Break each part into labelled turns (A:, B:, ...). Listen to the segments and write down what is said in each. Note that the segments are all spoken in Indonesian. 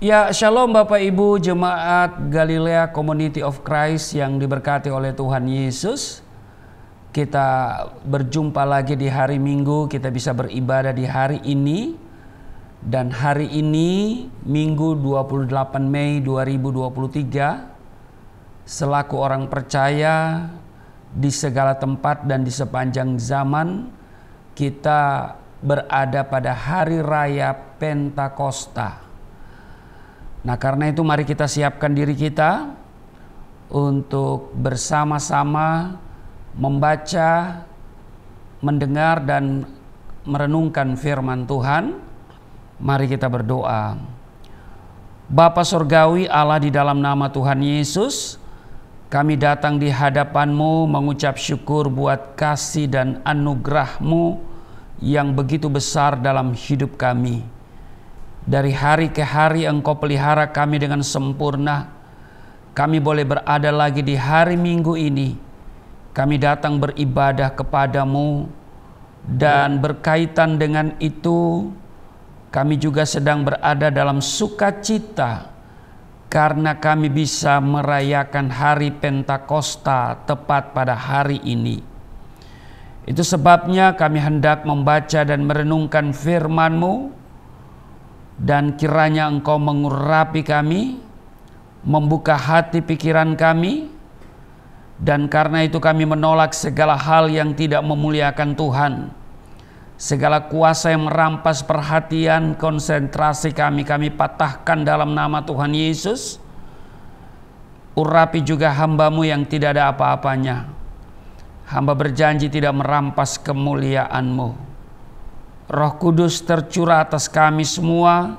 A: Ya, shalom Bapak Ibu Jemaat Galilea Community of Christ yang diberkati oleh Tuhan Yesus. Kita berjumpa lagi di hari Minggu, kita bisa beribadah di hari ini. Dan hari ini Minggu 28 Mei 2023, selaku orang percaya di segala tempat dan di sepanjang zaman, kita berada pada hari raya Pentakosta. Nah, karena itu mari kita siapkan diri kita untuk bersama-sama membaca, mendengar dan merenungkan firman Tuhan. Mari kita berdoa. Bapa Surgawi Allah, di dalam nama Tuhan Yesus, kami datang di hadapan-Mu mengucap syukur buat kasih dan anugerah-Mu yang begitu besar dalam hidup kami. Dari hari ke hari Engkau pelihara kami dengan sempurna. Kami boleh berada lagi di hari Minggu ini. Kami datang beribadah kepadamu. Dan berkaitan dengan itu, kami juga sedang berada dalam sukacita karena kami bisa merayakan hari Pentakosta tepat pada hari ini. Itu sebabnya kami hendak membaca dan merenungkan firman-Mu. Dan kiranya Engkau mengurapi kami, membuka hati pikiran kami. Dan karena itu kami menolak segala hal yang tidak memuliakan Tuhan. Segala kuasa yang merampas perhatian, konsentrasi kami patahkan dalam nama Tuhan Yesus. Urapi juga hamba-Mu yang tidak ada apa-apanya. Hamba berjanji tidak merampas kemuliaan-Mu. Roh Kudus tercurah atas kami semua,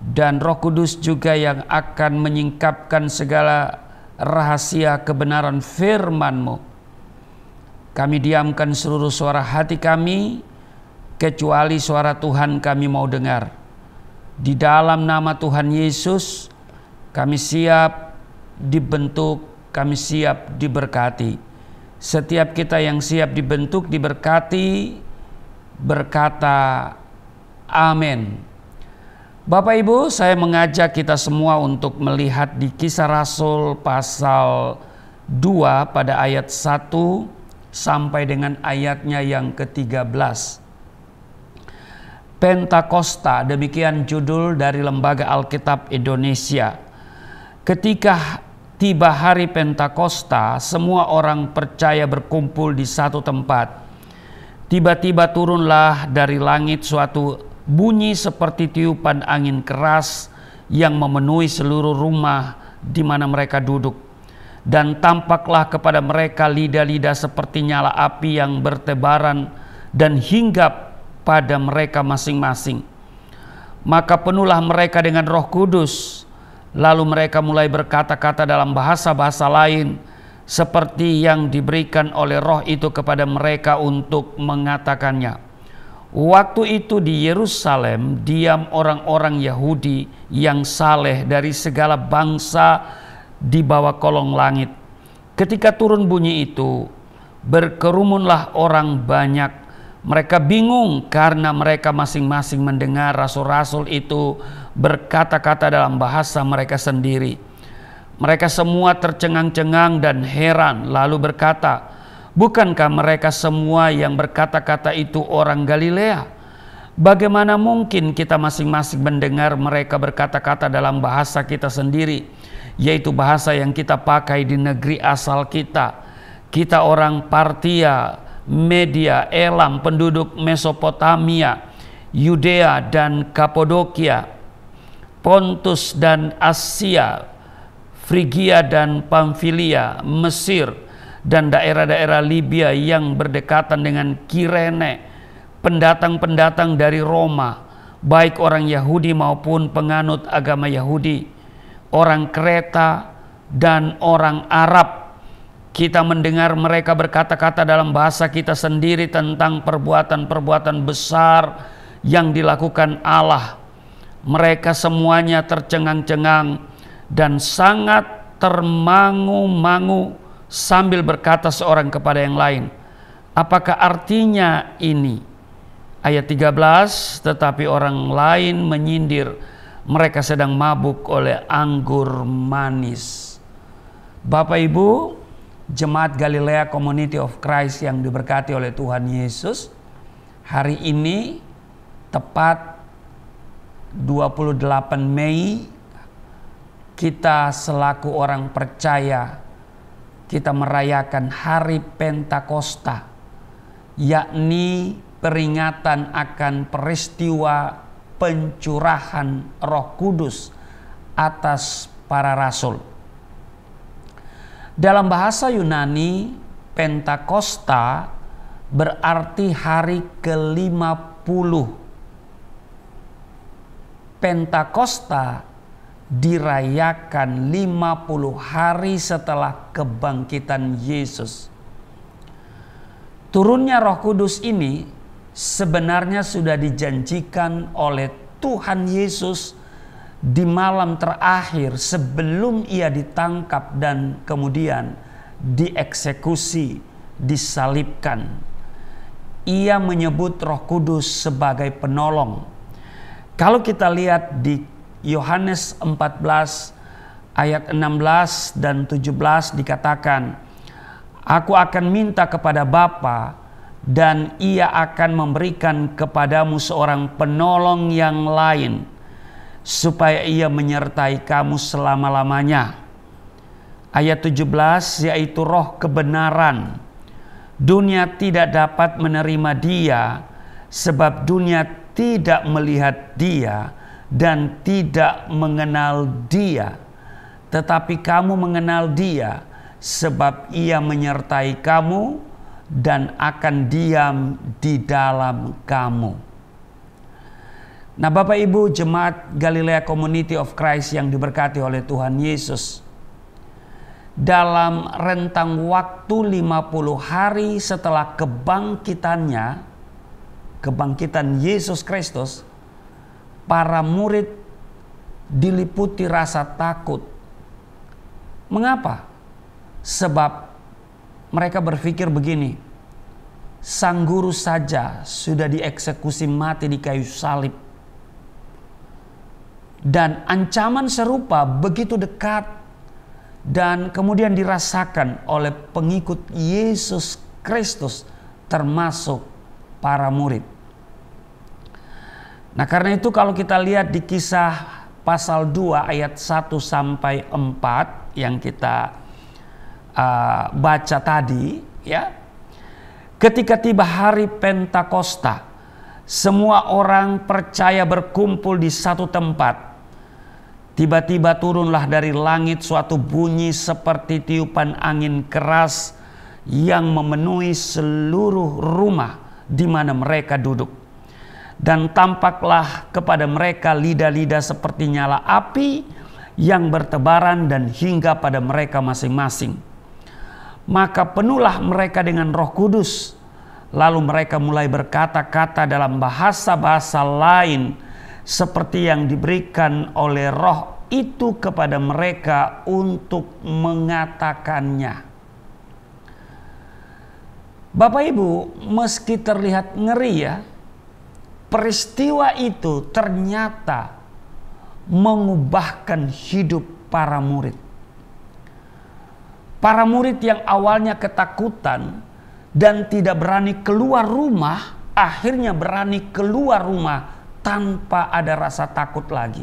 A: dan Roh Kudus juga yang akan menyingkapkan segala rahasia kebenaran firman-Mu. Kami diamkan seluruh suara hati kami, kecuali suara Tuhan kami mau dengar. Di dalam nama Tuhan Yesus, kami siap dibentuk, kami siap diberkati. Setiap kita yang siap dibentuk, diberkati, berkata amin. Bapak Ibu, saya mengajak kita semua untuk melihat di Kisah Rasul pasal 2 pada ayat 1 sampai dengan ayatnya yang ke-13. Pentakosta, demikian judul dari Lembaga Alkitab Indonesia. Ketika tiba hari Pentakosta, semua orang percaya berkumpul di satu tempat. Tiba-tiba turunlah dari langit suatu bunyi seperti tiupan angin keras yang memenuhi seluruh rumah di mana mereka duduk. Dan tampaklah kepada mereka lidah-lidah seperti nyala api yang bertebaran dan hinggap pada mereka masing-masing. Maka penuhlah mereka dengan Roh Kudus. Lalu mereka mulai berkata-kata dalam bahasa-bahasa lain, seperti yang diberikan oleh Roh itu kepada mereka untuk mengatakannya. Waktu itu di Yerusalem diam orang-orang Yahudi yang saleh dari segala bangsa di bawah kolong langit. Ketika turun bunyi itu, berkerumunlah orang banyak. Mereka bingung karena mereka masing-masing mendengar rasul-rasul itu berkata-kata dalam bahasa mereka sendiri. Mereka semua tercengang-cengang dan heran, lalu berkata, "Bukankah mereka semua yang berkata-kata itu orang Galilea? Bagaimana mungkin kita masing-masing mendengar mereka berkata-kata dalam bahasa kita sendiri, yaitu bahasa yang kita pakai di negeri asal kita? Kita orang Partia, Media, Elam, penduduk Mesopotamia, Yudea dan Kapadokia, Pontus dan Asia, Frigia dan Pamfilia, Mesir, dan daerah-daerah Libya yang berdekatan dengan Kirene, pendatang-pendatang dari Roma, baik orang Yahudi maupun penganut agama Yahudi, orang Kreta dan orang Arab. Kita mendengar mereka berkata-kata dalam bahasa kita sendiri tentang perbuatan-perbuatan besar yang dilakukan Allah. Mereka semuanya tercengang-cengang dan sangat termangu-mangu sambil berkata seorang kepada yang lain, "Apakah artinya ini?" Ayat 13, tetapi orang lain menyindir, mereka sedang mabuk oleh anggur manis. Bapak Ibu, Jemaat Galilea Community of Christ yang diberkati oleh Tuhan Yesus, hari ini tepat 28 Mei, kita selaku orang percaya, kita merayakan hari Pentakosta, yakni peringatan akan peristiwa pencurahan Roh Kudus atas para rasul. Dalam bahasa Yunani, Pentakosta berarti hari ke-50. Pentakosta dirayakan 50 hari setelah kebangkitan Yesus. Turunnya Roh Kudus ini sebenarnya sudah dijanjikan oleh Tuhan Yesus di malam terakhir sebelum ia ditangkap dan kemudian dieksekusi, disalibkan. Ia menyebut Roh Kudus sebagai penolong. Kalau kita lihat di Yohanes 14 ayat 16 dan 17 dikatakan, "Aku akan minta kepada Bapa dan ia akan memberikan kepadamu seorang penolong yang lain, supaya ia menyertai kamu selama-lamanya." Ayat 17, yaitu Roh kebenaran. Dunia tidak dapat menerima dia, sebab dunia tidak melihat dia dan tidak mengenal dia. Tetapi kamu mengenal dia, sebab ia menyertai kamu dan akan diam di dalam kamu. Nah, Bapak Ibu, Jemaat Galilea Community of Christ yang diberkati oleh Tuhan Yesus, dalam rentang waktu 50 hari setelah kebangkitan Yesus Kristus, para murid diliputi rasa takut. Mengapa? Sebab mereka berpikir begini, sang guru saja sudah dieksekusi mati di kayu salib. Dan ancaman serupa begitu dekat dan kemudian dirasakan oleh pengikut Yesus Kristus, termasuk para murid. Nah, karena itu kalau kita lihat di Kisah pasal 2 ayat 1 sampai 4 yang kita baca tadi, ya. Ketika tiba hari Pentakosta, semua orang percaya berkumpul di satu tempat. Tiba-tiba turunlah dari langit suatu bunyi seperti tiupan angin keras yang memenuhi seluruh rumah di mana mereka duduk. Dan tampaklah kepada mereka lidah-lidah seperti nyala api yang bertebaran dan hingga pada mereka masing-masing. Maka penuhlah mereka dengan Roh Kudus. Lalu mereka mulai berkata-kata dalam bahasa-bahasa lain seperti yang diberikan oleh Roh itu kepada mereka untuk mengatakannya. Bapak Ibu, meski terlihat ngeri ya, peristiwa itu ternyata mengubahkan hidup para murid. Para murid yang awalnya ketakutan dan tidak berani keluar rumah, akhirnya berani keluar rumah tanpa ada rasa takut lagi,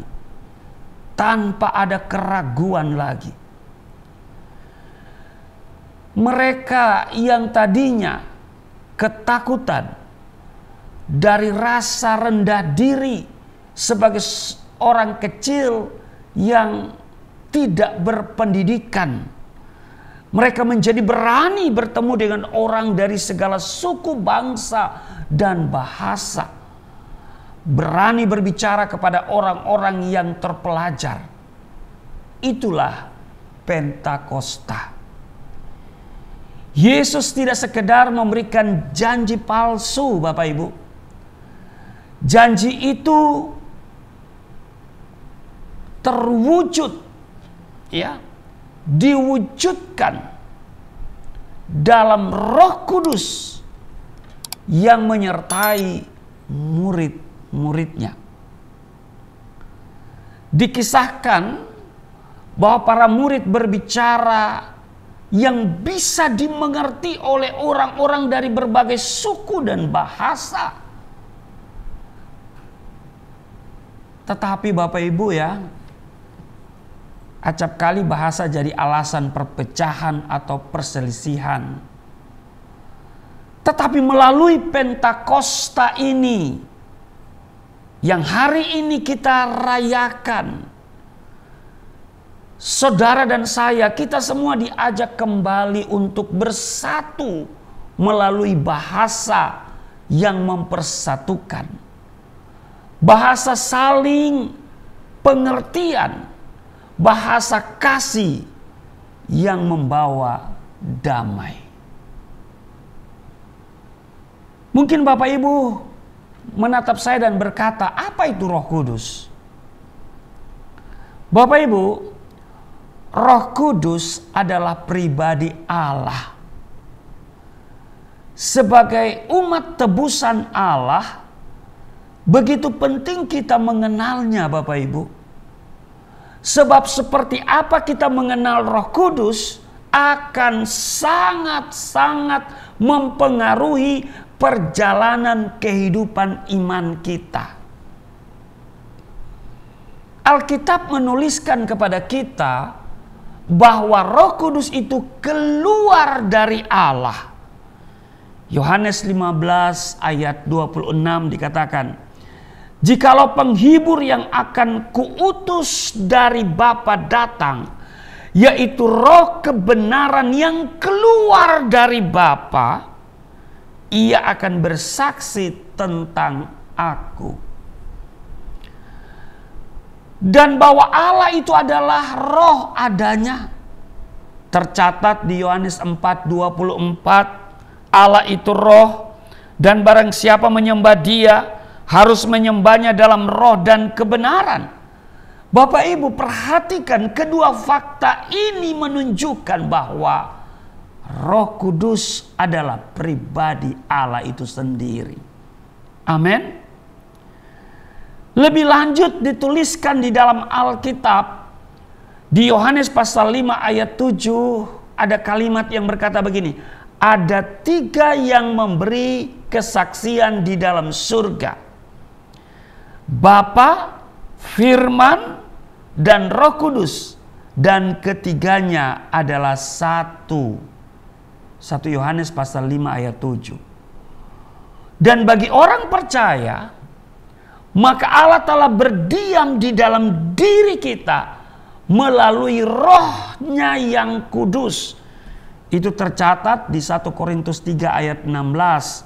A: tanpa ada keraguan lagi. Mereka yang tadinya ketakutan dari rasa rendah diri sebagai orang kecil yang tidak berpendidikan, mereka menjadi berani bertemu dengan orang dari segala suku, bangsa, dan bahasa. Berani berbicara kepada orang-orang yang terpelajar. Itulah Pentakosta. Yesus tidak sekedar memberikan janji palsu, Bapak Ibu. Janji itu terwujud, ya, diwujudkan dalam Roh Kudus yang menyertai murid-muridnya. dikisahkan bahwa para murid berbicara yang bisa dimengerti oleh orang-orang dari berbagai suku dan bahasa. Tetapi Bapak Ibu ya, acap kali bahasa jadi alasan perpecahan atau perselisihan. Tetapi melalui Pentakosta ini, yang hari ini kita rayakan, saudara dan saya, kita semua diajak kembali untuk bersatu melalui bahasa yang mempersatukan. Bahasa saling pengertian, bahasa kasih yang membawa damai. Mungkin Bapak Ibu menatap saya dan berkata, apa itu Roh Kudus? Bapak Ibu, Roh Kudus adalah pribadi Allah. Sebagai umat tebusan Allah, begitu penting kita mengenalnya Bapak Ibu. Sebab seperti apa kita mengenal Roh Kudus akan sangat-sangat mempengaruhi perjalanan kehidupan iman kita. Alkitab menuliskan kepada kita bahwa Roh Kudus itu keluar dari Allah. Yohanes 15 ayat 26 dikatakan, "Jikalau penghibur yang akan kuutus dari Bapa datang, yaitu Roh kebenaran yang keluar dari Bapa, ia akan bersaksi tentang aku." Dan bahwa Allah itu adalah roh adanya. Tercatat di Yohanes 4:24, Allah itu roh, dan barang siapa menyembah Dia harus menyembahnya dalam roh dan kebenaran. Bapak Ibu perhatikan, kedua fakta ini menunjukkan bahwa Roh Kudus adalah pribadi Allah itu sendiri. Amin. Lebih lanjut dituliskan di dalam Alkitab, di Yohanes pasal 5 ayat 7 ada kalimat yang berkata begini, "Ada 3 yang memberi kesaksian di dalam surga, Bapa, Firman, dan Roh Kudus, dan ketiganya adalah satu." 1 Yohanes pasal 5 ayat 7. Dan bagi orang percaya, maka Allah telah berdiam di dalam diri kita melalui Roh-Nya yang kudus. Itu tercatat di 1 Korintus 3 ayat 16.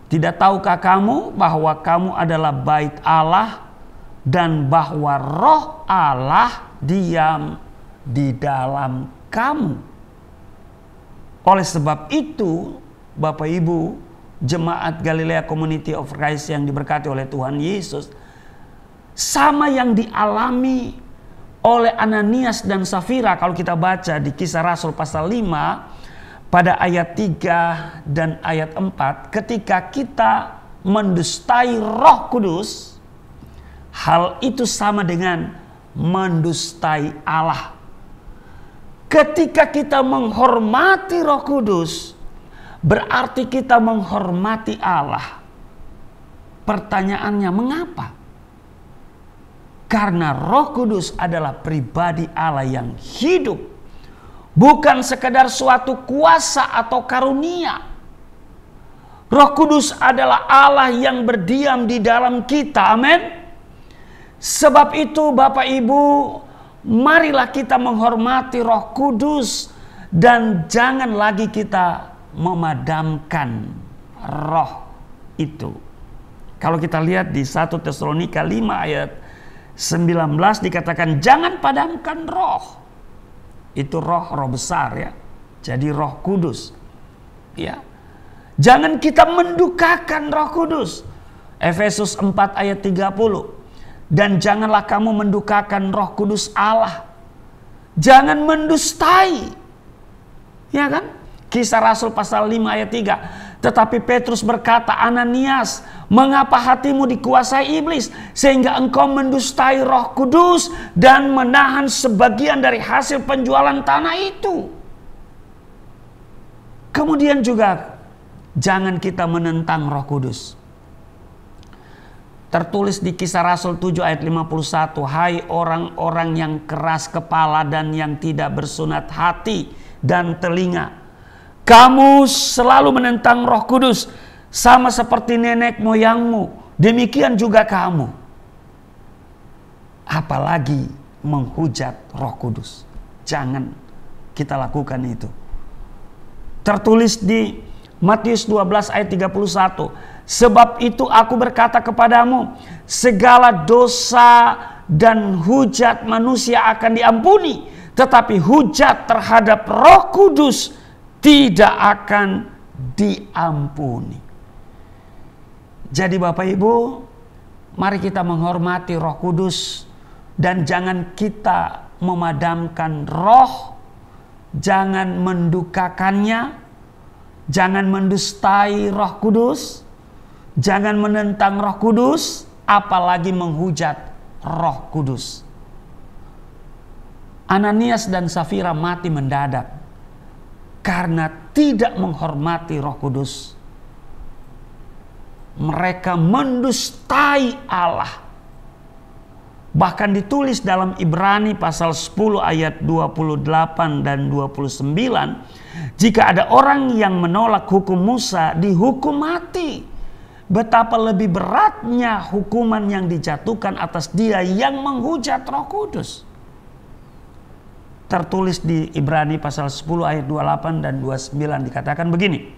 A: "Tidak tahukah kamu bahwa kamu adalah bait Allah dan bahwa Roh Allah diam di dalam kamu?" Oleh sebab itu, Bapak Ibu, Jemaat Galilea Community of Christ yang diberkati oleh Tuhan Yesus, sama yang dialami oleh Ananias dan Safira kalau kita baca di Kisah Rasul pasal 5 pada ayat 3 dan ayat 4, ketika kita mendustai Roh Kudus, hal itu sama dengan mendustai Allah. Ketika kita menghormati Roh Kudus, berarti kita menghormati Allah. Pertanyaannya, mengapa? Karena Roh Kudus adalah pribadi Allah yang hidup, bukan sekedar suatu kuasa atau karunia. Roh Kudus adalah Allah yang berdiam di dalam kita. Amin. Sebab itu Bapak Ibu, marilah kita menghormati Roh Kudus dan jangan lagi kita memadamkan roh itu. Kalau kita lihat di 1 Tesalonika 5 ayat 19 dikatakan, jangan padamkan roh. Itu roh besar ya. Jadi Roh Kudus. Ya. Jangan kita mendukakan Roh Kudus. Efesus 4 ayat 30. Dan janganlah kamu mendukakan Roh Kudus Allah. Jangan mendustai. Ya kan? Kisah Rasul pasal 5 ayat 3. Tetapi Petrus berkata, Ananias, mengapa hatimu dikuasai iblis sehingga engkau mendustai Roh Kudus dan menahan sebagian dari hasil penjualan tanah itu? Kemudian juga jangan kita menentang Roh Kudus. Tertulis di Kisah Rasul 7 ayat 51, hai orang-orang yang keras kepala dan yang tidak bersunat hati dan telinga, kamu selalu menentang Roh Kudus sama seperti nenek moyangmu, demikian juga kamu. Apalagi menghujat Roh Kudus. Jangan kita lakukan itu. Tertulis di Matius 12 ayat 31, sebab itu aku berkata kepadamu, segala dosa dan hujat manusia akan diampuni, tetapi hujat terhadap Roh Kudus tidak akan diampuni. Jadi Bapak Ibu, mari kita menghormati Roh Kudus dan jangan kita memadamkan Roh, jangan mendukakannya, jangan mendustai Roh Kudus, jangan menentang Roh Kudus, apalagi menghujat Roh Kudus. Ananias dan Safira mati mendadak karena tidak menghormati Roh Kudus. Mereka mendustai Allah. Bahkan ditulis dalam Ibrani pasal 10 ayat 28 dan 29, jika ada orang yang menolak hukum Musa dihukum mati, betapa lebih beratnya hukuman yang dijatuhkan atas dia yang menghujat Roh Kudus. Tertulis di Ibrani pasal 10 ayat 28 dan 29 dikatakan begini,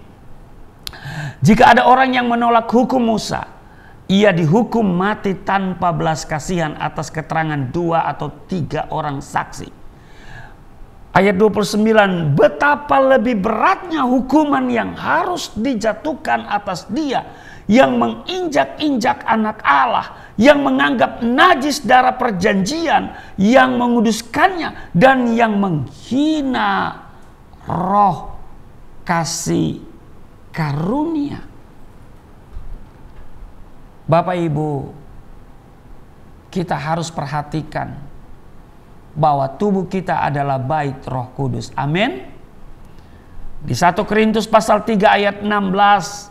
A: jika ada orang yang menolak hukum Musa, ia dihukum mati tanpa belas kasihan atas keterangan 2 atau 3 orang saksi. Ayat 29, betapa lebih beratnya hukuman yang harus dijatuhkan atas dia yang menginjak-injak anak Allah, yang menganggap najis darah perjanjian, yang menguduskannya, dan yang menghina roh kasih karunia. Bapak Ibu, kita harus perhatikan bahwa tubuh kita adalah bait Roh Kudus. Amin. Di 1 Korintus pasal 3 ayat 16,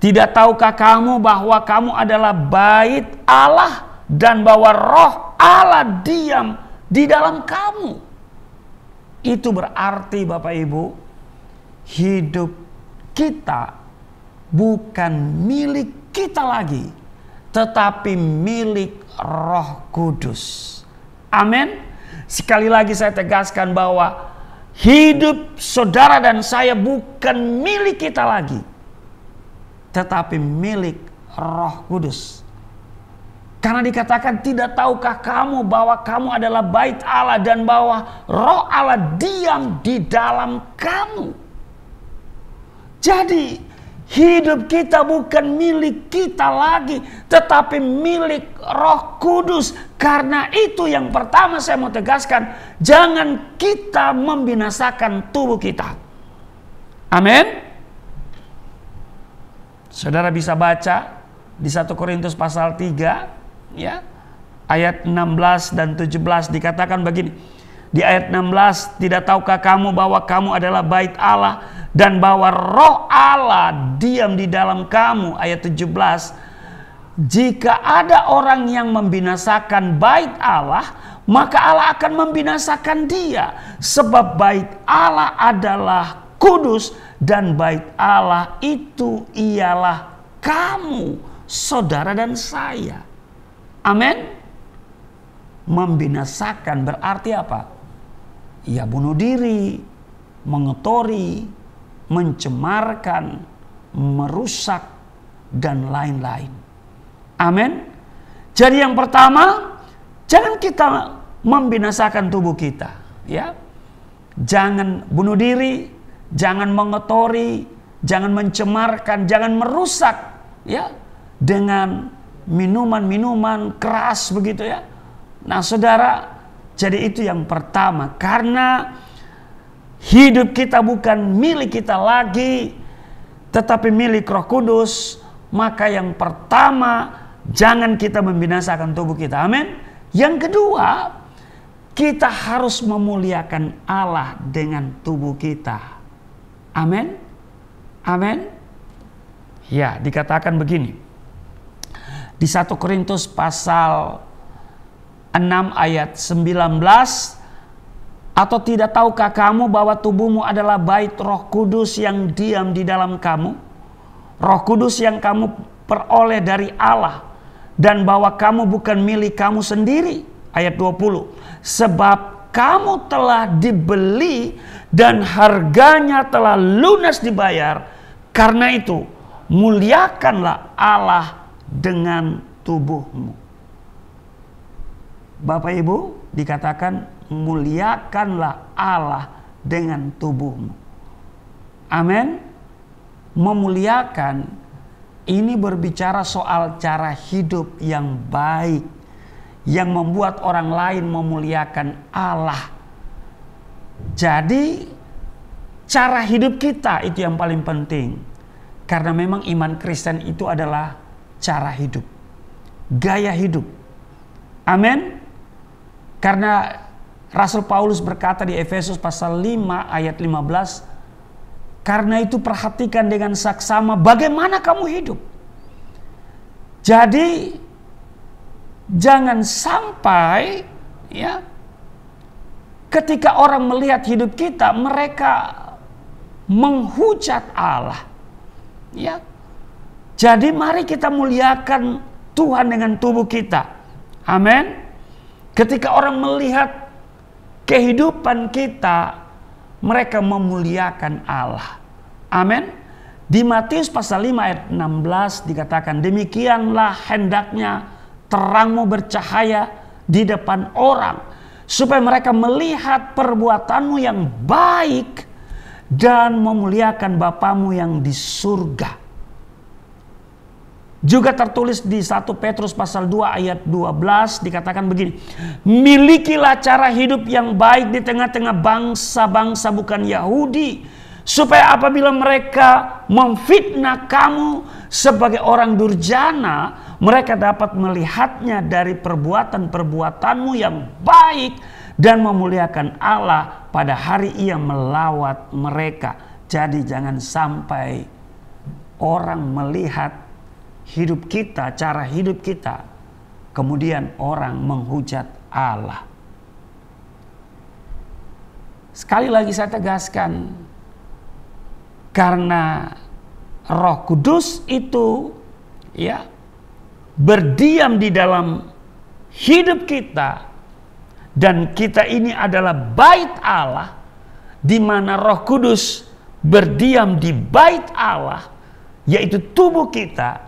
A: tidak tahukah kamu bahwa kamu adalah bait Allah dan bahwa Roh Allah diam di dalam kamu? Itu berarti Bapak Ibu, hidup kita bukan milik kita lagi, tetapi milik Roh Kudus. Amin. Sekali lagi saya tegaskan bahwa hidup saudara dan saya bukan milik kita lagi, tetapi milik Roh Kudus. Karena dikatakan, tidak tahukah kamu bahwa kamu adalah bait Allah dan bahwa Roh Allah diam di dalam kamu. Jadi hidup kita bukan milik kita lagi, tetapi milik Roh Kudus. Karena itu yang pertama saya mau tegaskan, jangan kita membinasakan tubuh kita. Amin. Saudara bisa baca di 1 Korintus pasal 3 ya, ayat 16 dan 17 dikatakan begini. Di ayat 16, tidak tahukah kamu bahwa kamu adalah bait Allah dan bahwa Roh Allah diam di dalam kamu? Ayat 17, jika ada orang yang membinasakan bait Allah, maka Allah akan membinasakan dia, sebab bait Allah adalah kudus dan bait Allah itu ialah kamu, saudara dan saya. Amin. Membinasakan berarti apa? Ya bunuh diri, mengotori, mencemarkan, merusak, dan lain-lain. Amin. Jadi yang pertama, jangan kita membinasakan tubuh kita, ya. Jangan bunuh diri, jangan mengotori, jangan mencemarkan, jangan merusak, ya, dengan minuman-minuman keras begitu ya. Nah, saudara, jadi itu yang pertama, karena hidup kita bukan milik kita lagi, tetapi milik Roh Kudus, maka yang pertama, jangan kita membinasakan tubuh kita. Amin. Yang kedua, kita harus memuliakan Allah dengan tubuh kita. Amin. Amin. Ya, dikatakan begini. Di 1 Korintus pasal 6 ayat 19, atau tidak tahukah kamu bahwa tubuhmu adalah bait Roh Kudus yang diam di dalam kamu? Roh Kudus yang kamu peroleh dari Allah, dan bahwa kamu bukan milik kamu sendiri. Ayat 20. Sebab kamu telah dibeli dan harganya telah lunas dibayar. Karena itu, muliakanlah Allah dengan tubuhmu. Bapak Ibu, dikatakan muliakanlah Allah dengan tubuhmu. Amin. Memuliakan ini berbicara soal cara hidup yang baik, yang membuat orang lain memuliakan Allah. Jadi cara hidup kita itu yang paling penting. Karena memang iman Kristen itu adalah cara hidup, gaya hidup. Amin. Karena Rasul Paulus berkata di Efesus pasal 5 ayat 15, karena itu perhatikan dengan saksama bagaimana kamu hidup. Jadi jangan sampai ya ketika orang melihat hidup kita, mereka menghujat Allah. Ya. Jadi mari kita muliakan Tuhan dengan tubuh kita. Amin. Ketika orang melihat kehidupan kita, mereka memuliakan Allah. Amin. Di Matius pasal 5 ayat 16 dikatakan, demikianlah hendaknya terangmu bercahaya di depan orang, supaya mereka melihat perbuatanmu yang baik dan memuliakan Bapamu yang di surga. Juga tertulis di 1 Petrus pasal 2 ayat 12 dikatakan begini, milikilah cara hidup yang baik di tengah-tengah bangsa-bangsa bukan Yahudi, supaya apabila mereka memfitnah kamu sebagai orang durjana, mereka dapat melihatnya dari perbuatan-perbuatanmu yang baik dan memuliakan Allah pada hari Ia melawat mereka. Jadi jangan sampai orang melihat hidup kita, cara hidup kita, kemudian orang menghujat Allah. Sekali lagi saya tegaskan, karena Roh Kudus itu ya berdiam di dalam hidup kita, dan kita ini adalah bait Allah, di mana Roh Kudus berdiam di bait Allah, yaitu tubuh kita.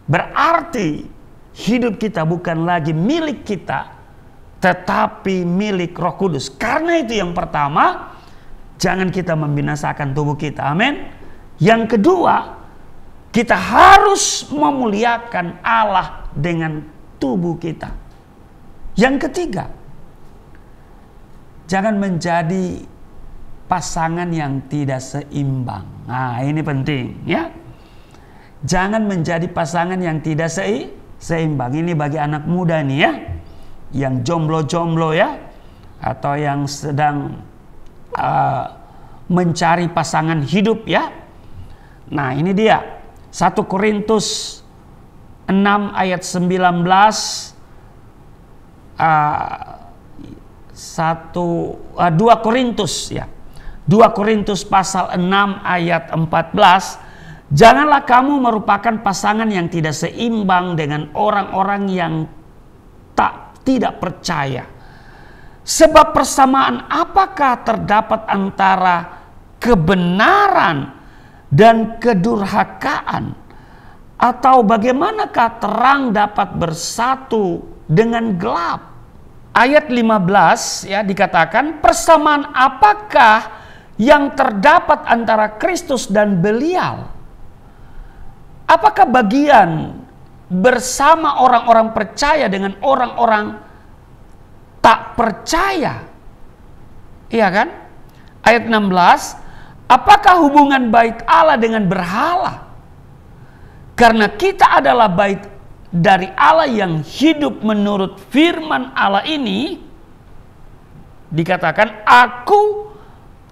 A: Berarti hidup kita bukan lagi milik kita, tetapi milik Roh Kudus. Karena itu yang pertama, jangan kita membinasakan tubuh kita. Amin. Yang kedua, kita harus memuliakan Allah dengan tubuh kita. Yang ketiga, jangan menjadi pasangan yang tidak seimbang. Nah, ini penting ya. Jangan menjadi pasangan yang tidak seimbang. Ini bagi anak muda nih ya, yang jomblo-jomblo ya, atau yang sedang mencari pasangan hidup ya. Nah, ini dia 1 Korintus 6 ayat 19, 2 Korintus ya. 2 Korintus pasal 6 ayat 14. Janganlah kamu merupakan pasangan yang tidak seimbang dengan orang-orang yang tidak percaya. Sebab persamaan apakah terdapat antara kebenaran dan kedurhakaan? Atau bagaimanakah terang dapat bersatu dengan gelap? Ayat 15 ya dikatakan, persamaan apakah yang terdapat antara Kristus dan Belial? Apakah bagian bersama orang-orang percaya dengan orang-orang tak percaya? Iya kan? Ayat 16, Apakah hubungan bait Allah dengan berhala? Karena kita adalah bait dari Allah yang hidup menurut firman Allah ini, dikatakan, aku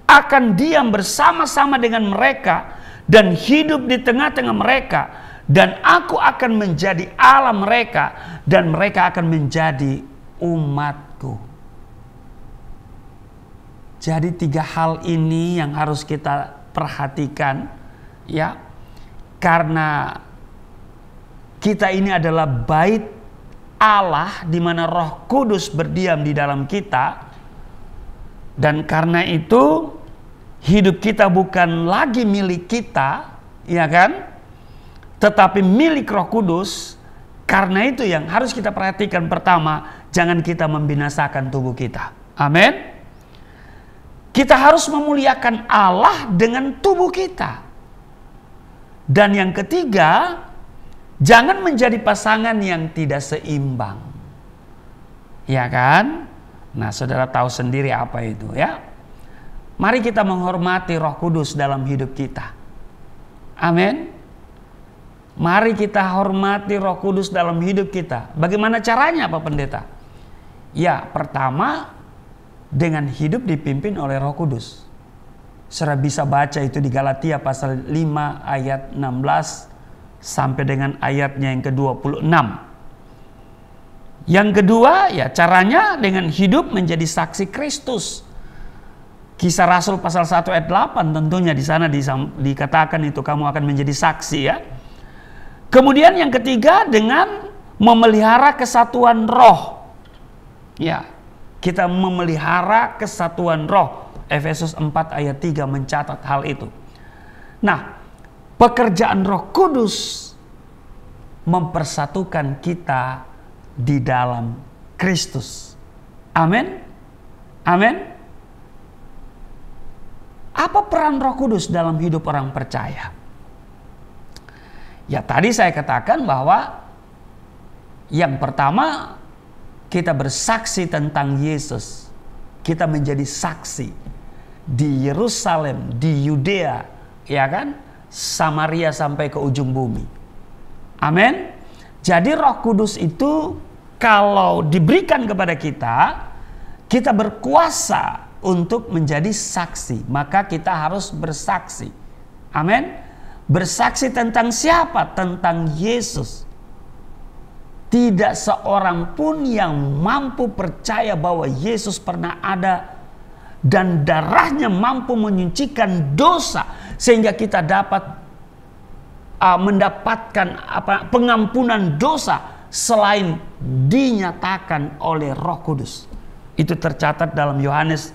A: akan diam bersama-sama dengan mereka dan hidup di tengah-tengah mereka, dan aku akan menjadi Allah mereka dan mereka akan menjadi umatku. Jadi 3 hal ini yang harus kita perhatikan, ya. Karena kita ini adalah bait Allah di mana Roh Kudus berdiam di dalam kita. Dan karena itu hidup kita bukan lagi milik kita, ya kan? Tetapi milik Roh Kudus. Karena itu yang harus kita perhatikan, pertama, jangan kita membinasakan tubuh kita. Amin. Kita harus memuliakan Allah dengan tubuh kita. Dan yang ketiga, jangan menjadi pasangan yang tidak seimbang. Ya kan? Nah, saudara tahu sendiri apa itu, ya. Mari kita menghormati Roh Kudus dalam hidup kita. Amin. Mari kita hormati Roh Kudus dalam hidup kita. Bagaimana caranya, Pak Pendeta? Ya, pertama, dengan hidup dipimpin oleh Roh Kudus. Saudara bisa baca itu di Galatia pasal 5 ayat 16 sampai dengan ayatnya yang ke-26. Yang kedua, ya caranya dengan hidup menjadi saksi Kristus. Kisah Rasul pasal 1 ayat 8 tentunya di sana dikatakan itu kamu akan menjadi saksi, ya. Kemudian yang ketiga dengan memelihara kesatuan roh. Ya. Kita memelihara kesatuan roh. Efesus 4 ayat 3 mencatat hal itu. Nah, pekerjaan Roh Kudus mempersatukan kita di dalam Kristus. Amin. Amin. Apa peran Roh Kudus dalam hidup orang percaya? Ya, tadi saya katakan bahwa yang pertama, kita bersaksi tentang Yesus. Kita menjadi saksi di Yerusalem, di Yudea, ya kan? Samaria sampai ke ujung bumi. Amin. Jadi Roh Kudus itu kalau diberikan kepada kita, kita berkuasa untuk menjadi saksi. Maka kita harus bersaksi. Amin. Bersaksi tentang siapa? Tentang Yesus. Tidak seorang pun yang mampu percaya bahwa Yesus pernah ada dan darahnya mampu menyucikan dosa sehingga kita dapat mendapatkan pengampunan dosa selain dinyatakan oleh Roh Kudus. Itu tercatat dalam Yohanes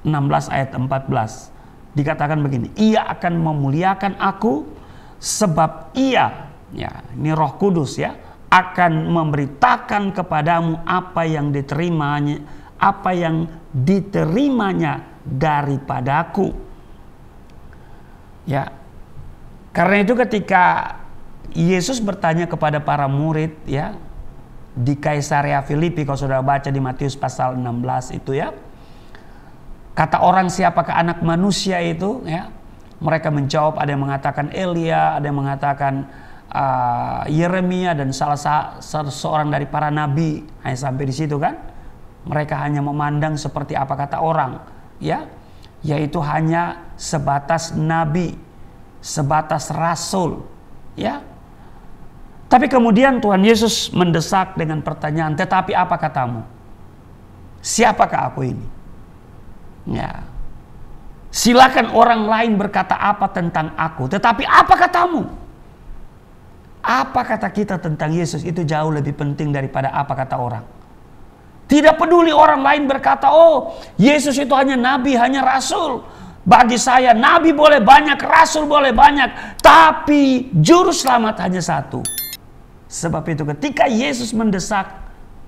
A: 16 ayat 14. Dikatakan begini, ia akan memuliakan aku sebab ia, ya ini Roh Kudus, ya, akan memberitakan kepadamu apa yang diterimanya daripadaku. Ya. Karena itu ketika Yesus bertanya kepada para murid, ya, di Kaisarea Filipi, kalau saudara baca di Matius pasal 16 itu, ya. Kata orang, siapakah anak manusia itu, ya? Mereka menjawab, ada yang mengatakan Elia, ada yang mengatakan Yeremia dan salah seorang dari para nabi. Hanya sampai di situ kan. Mereka hanya memandang seperti apa kata orang, ya, yaitu hanya sebatas nabi, sebatas rasul, ya. Tapi kemudian Tuhan Yesus mendesak dengan pertanyaan, tetapi apa katamu? Siapakah aku ini? Ya. Silakan orang lain berkata apa tentang aku, tetapi apa katamu? Apa kata kita tentang Yesus itu jauh lebih penting daripada apa kata orang. Tidak peduli orang lain berkata, oh Yesus itu hanya nabi, hanya rasul. Bagi saya nabi boleh banyak, rasul boleh banyak, tapi juru selamat hanya satu. Sebab itu ketika Yesus mendesak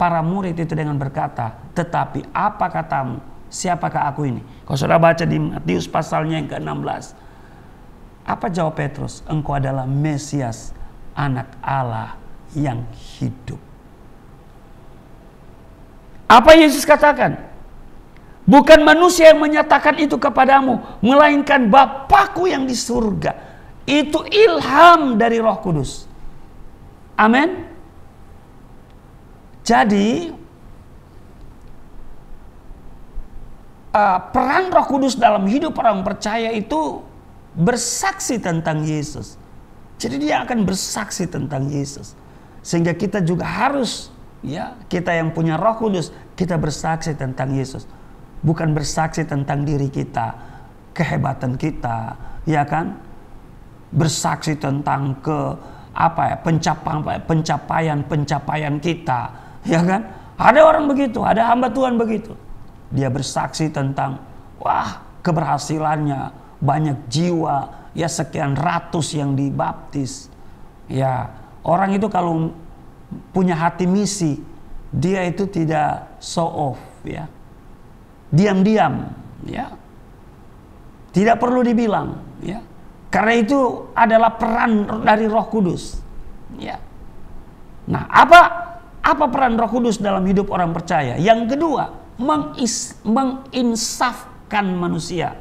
A: para murid itu dengan berkata, tetapi apa katamu? Siapakah aku ini? Kalau saudara baca di Matius pasalnya yang ke-16. Apa jawab Petrus? Engkau adalah Mesias, anak Allah yang hidup. Apa Yesus katakan? Bukan manusia yang menyatakan itu kepadamu, melainkan Bapakku yang di surga. Itu ilham dari Roh Kudus. Amin. Jadi peran Roh Kudus dalam hidup orang percaya itu bersaksi tentang Yesus. Jadi dia akan bersaksi tentang Yesus. Sehingga kita juga harus, ya, kita yang punya Roh Kudus, kita bersaksi tentang Yesus. Bukan bersaksi tentang diri kita, kehebatan kita, ya kan? Bersaksi tentang pencapaian kita, ya kan? Ada orang begitu, ada hamba Tuhan begitu. Dia bersaksi tentang, wah, keberhasilannya, banyak jiwa, ya sekian ratus yang dibaptis. Ya, orang itu kalau punya hati misi, dia itu tidak show off, ya. Diam-diam, ya. Tidak perlu dibilang, ya. Karena itu adalah peran dari Roh Kudus, ya. Nah, apa peran Roh Kudus dalam hidup orang percaya? Yang kedua, menginsafkan manusia,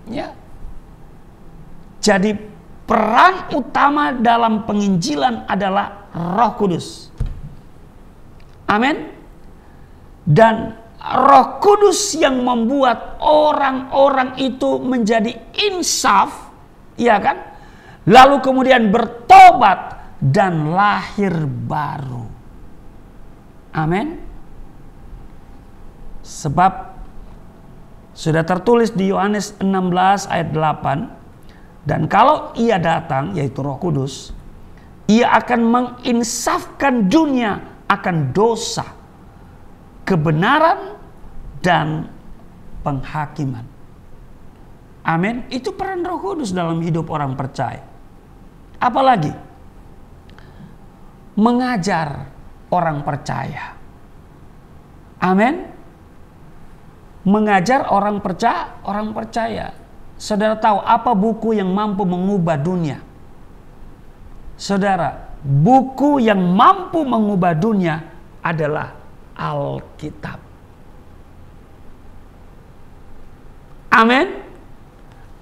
A: ya. Jadi peran utama dalam penginjilan adalah Roh Kudus. Amin. Dan Roh Kudus yang membuat orang-orang itu menjadi insaf, ya kan? Lalu kemudian bertobat dan lahir baru. Amin. Sebab sudah tertulis di Yohanes 16 ayat 8, dan kalau ia datang, yaitu Roh Kudus, ia akan menginsafkan dunia akan dosa, kebenaran, dan penghakiman. Amin. Itu peran Roh Kudus dalam hidup orang percaya. Apalagi mengajar orang percaya. Amin. Mengajar orang percaya. Saudara tahu apa buku yang mampu mengubah dunia? Saudara, buku yang mampu mengubah dunia adalah Alkitab. Amin.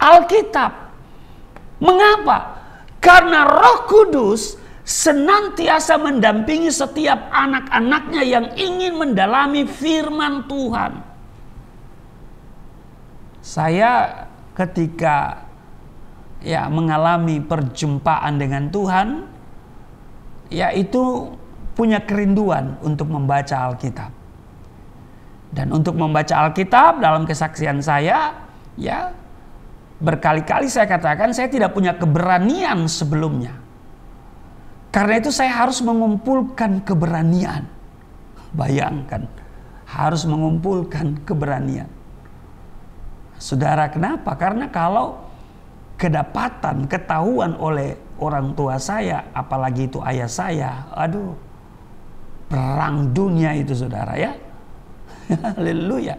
A: Alkitab. Mengapa? Karena Roh Kudus senantiasa mendampingi setiap anak-anaknya yang ingin mendalami firman Tuhan. Saya ketika mengalami perjumpaan dengan Tuhan, yaitu punya kerinduan untuk membaca Alkitab. Dan untuk membaca Alkitab dalam kesaksian saya, berkali-kali saya katakan saya tidak punya keberanian sebelumnya. Karena itu saya harus mengumpulkan keberanian. Bayangkan, harus mengumpulkan keberanian. Saudara, kenapa? Karena kalau ketahuan oleh orang tua saya, apalagi itu ayah saya, aduh, perang dunia itu, saudara, ya. Haleluya.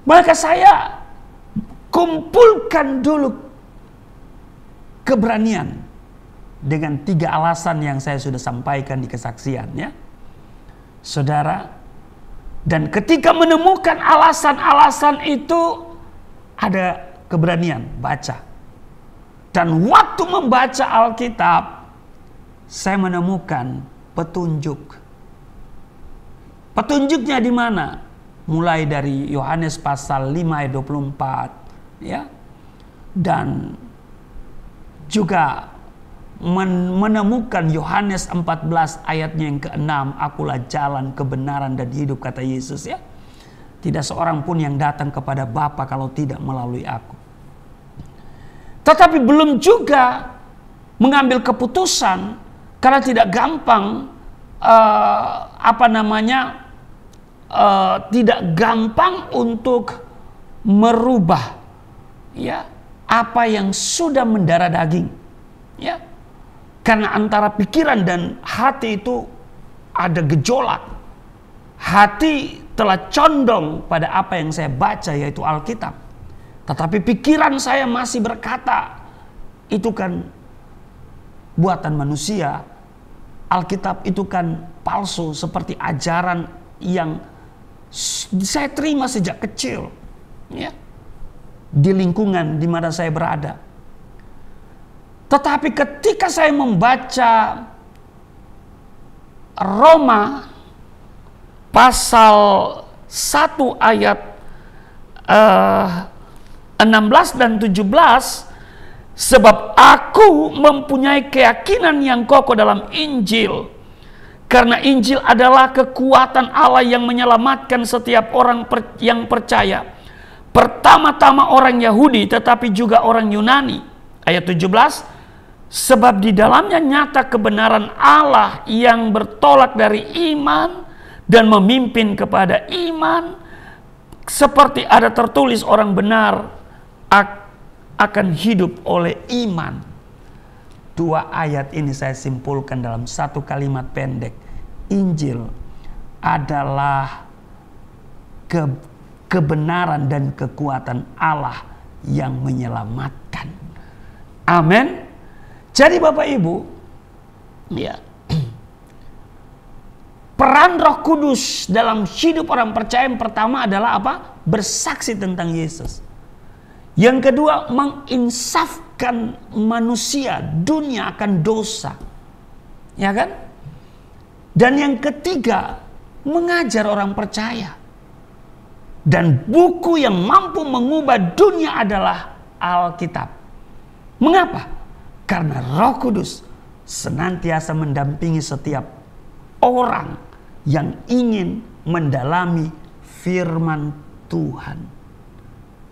A: Maka saya kumpulkan dulu keberanian dengan 3 alasan yang saya sudah sampaikan di kesaksiannya, saudara. Dan ketika menemukan alasan-alasan itu, ada keberanian baca. Dan waktu membaca Alkitab, saya menemukan petunjuk. Petunjuknya di mana? Mulai dari Yohanes pasal 5 ayat 24, ya. Dan juga menemukan Yohanes 14 ayatnya yang ke-6, akulah jalan, kebenaran, dan hidup, kata Yesus, ya. Tidak seorang pun yang datang kepada Bapa kalau tidak melalui aku. Tetapi belum juga mengambil keputusan, karena tidak gampang, tidak gampang untuk merubah, ya, apa yang sudah mendarah daging, ya. Karena antara pikiran dan hati itu ada gejolak. Hati telah condong pada apa yang saya baca, yaitu Alkitab. Tetapi pikiran saya masih berkata, itu kan buatan manusia. Alkitab itu kan palsu, seperti ajaran yang Saya terima sejak kecil, ya, di lingkungan di mana saya berada. Tetapi ketika saya membaca Roma pasal 1 ayat 16 dan 17, sebab aku mempunyai keyakinan yang kokoh dalam Injil, karena Injil adalah kekuatan Allah yang menyelamatkan setiap orang yang percaya, pertama-tama orang Yahudi tetapi juga orang Yunani. Ayat 17, sebab di dalamnya nyata kebenaran Allah yang bertolak dari iman dan memimpin kepada iman, seperti ada tertulis, orang benar akan hidup oleh iman. 2 ayat ini saya simpulkan dalam satu kalimat pendek. Injil adalah kebenaran dan kekuatan Allah yang menyelamatkan. Amin. Jadi Bapak Ibu, ya, peran Roh Kudus dalam hidup orang percaya yang pertama adalah apa? Bersaksi tentang Yesus. Yang kedua, menginsafkan manusia, dunia akan dosa. Ya kan? Dan yang ketiga, mengajar orang percaya. Dan buku yang mampu mengubah dunia adalah Alkitab. Mengapa? Karena Roh Kudus senantiasa mendampingi setiap orang yang ingin mendalami firman Tuhan.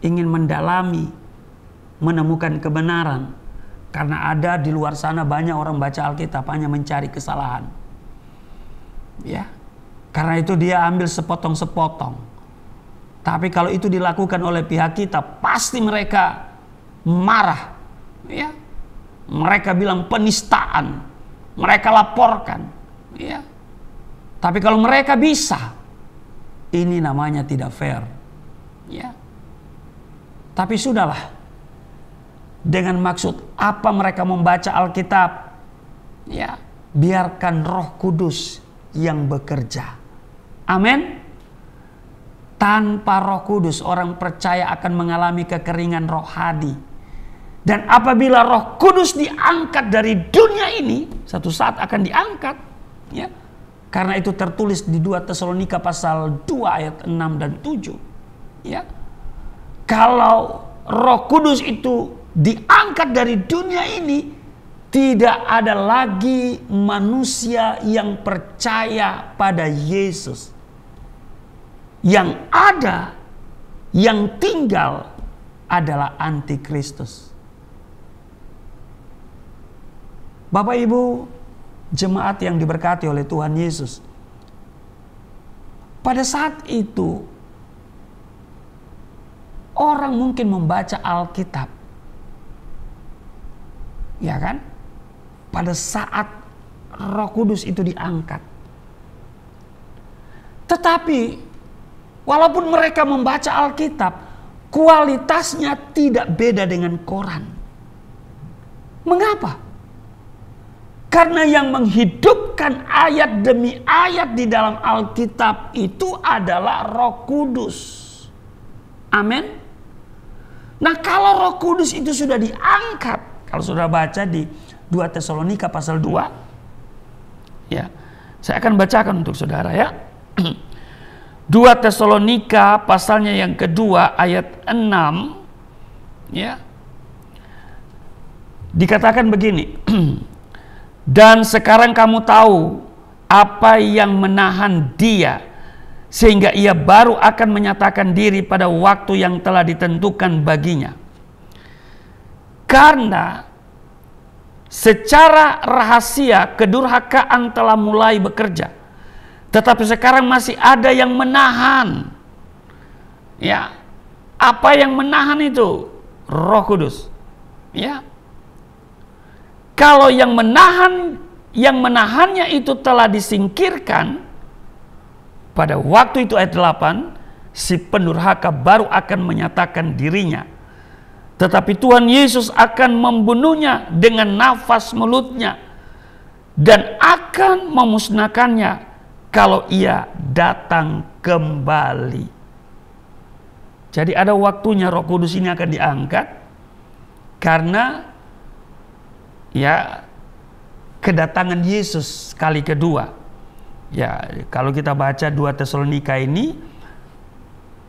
A: Ingin mendalami, menemukan kebenaran. Karena ada di luar sana banyak orang baca Alkitab hanya mencari kesalahan. Ya. Karena itu dia ambil sepotong-sepotong. Tapi kalau itu dilakukan oleh pihak kita, pasti mereka marah. Ya. Mereka bilang penistaan. Mereka laporkan. Ya. Tapi kalau mereka bisa, ini namanya tidak fair. Ya. Tapi sudahlah, dengan maksud apa mereka membaca Alkitab, ya, biarkan Roh Kudus yang bekerja. Amin. Tanpa Roh Kudus, orang percaya akan mengalami kekeringan rohani. Dan apabila Roh Kudus diangkat dari dunia ini, satu saat akan diangkat, ya. Karena itu tertulis di 2 Tesalonika pasal 2 ayat 6 dan 7. Ya. Kalau Roh Kudus itu diangkat dari dunia ini, tidak ada lagi manusia yang percaya pada Yesus. Yang ada, yang tinggal adalah antikristus. Bapak Ibu, jemaat yang diberkati oleh Tuhan Yesus, pada saat itu orang mungkin membaca Alkitab, ya kan? Pada saat Roh Kudus itu diangkat. Tetapi walaupun mereka membaca Alkitab, kualitasnya tidak beda dengan koran. Mengapa? Karena yang menghidupkan ayat demi ayat di dalam Alkitab itu adalah Roh Kudus. Amin. Nah, kalau Roh Kudus itu sudah diangkat, kalau sudah baca di 2 Tesalonika pasal 2, ya, saya akan bacakan untuk saudara, ya. 2 Tesalonika pasalnya yang kedua ayat 6, ya. Dikatakan begini. Dan sekarang kamu tahu apa yang menahan dia, sehingga ia baru akan menyatakan diri pada waktu yang telah ditentukan baginya. Karena secara rahasia kedurhakaan telah mulai bekerja, tetapi sekarang masih ada yang menahan. Ya, apa yang menahan itu? Roh Kudus. Ya. Kalau yang menahannya itu telah disingkirkan, pada waktu itu ayat 8, si pendurhaka baru akan menyatakan dirinya. Tetapi Tuhan Yesus akan membunuhnya dengan nafas mulutnya dan akan memusnahkannya kalau ia datang kembali. Jadi ada waktunya Roh Kudus ini akan diangkat karena ya kedatangan Yesus kali kedua. Ya, kalau kita baca 2 Tesalonika ini,